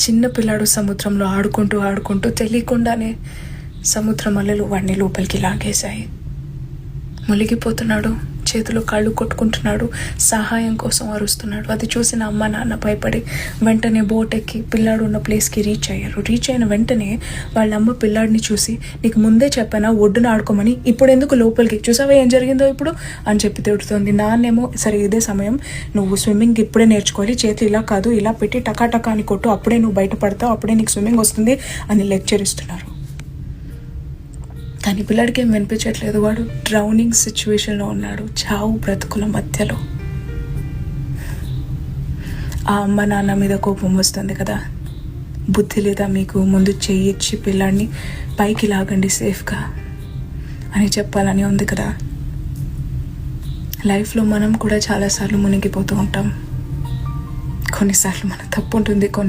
చిన్న పిల్లాడు సముద్రంలో ఆడుకుంటూ ఆడుకుంటూ తెలియకుండానే సముద్రం అలలు వాడిని లోపలికి లాగేశాయి. మునిగిపోతున్నాడు, చేతిలో కాళ్ళు కొట్టుకుంటున్నాడు, సహాయం కోసం అరుస్తున్నాడు. అది చూసిన అమ్మ నాన్న భయపడి వెంటనే బోట్ ఎక్కి పిల్లాడు ఉన్న ప్లేస్కి రీచ్ అయ్యారు. రీచ్ అయిన వెంటనే వాళ్ళ అమ్మ పిల్లాడిని చూసి, నీకు ముందే చెప్పానా ఒడ్డున ఆడుకోమని, ఇప్పుడు ఎందుకు లోపలికి, చూసావా ఏం జరిగిందో ఇప్పుడు అని చెప్పి తిడుతుంది. నాన్నేమో సరే ఇదే సమయం, నువ్వు స్విమ్మింగ్ ఇప్పుడే నేర్చుకోవాలి, చేతులు ఇలా కాదు ఇలా పెట్టి టకాటకా అని కొట్టు, అప్పుడే నువ్వు బయటపడతావు, అప్పుడే నీకు స్విమ్మింగ్ వస్తుంది అని లెక్చర్ ఇస్తున్నారు. కానీ పిల్లాడికి ఏం వినిపించట్లేదు. వాడు డ్రౌనింగ్ సిచ్యువేషన్లో ఉన్నాడు, చావు బ్రతుకుల మధ్యలో. ఆ అమ్మ నాన్న మీద కోపం వస్తుంది కదా, బుద్ధి లేదా మీకు, ముందు చేయించి పిల్లాడిని పైకి లాగండి సేఫ్గా అని చెప్పాలని ఉంది కదా. లైఫ్లో మనం కూడా చాలాసార్లు మునిగిపోతూ ఉంటాం. కొన్నిసార్లు మన తప్పు ఉంటుంది, కొన్ని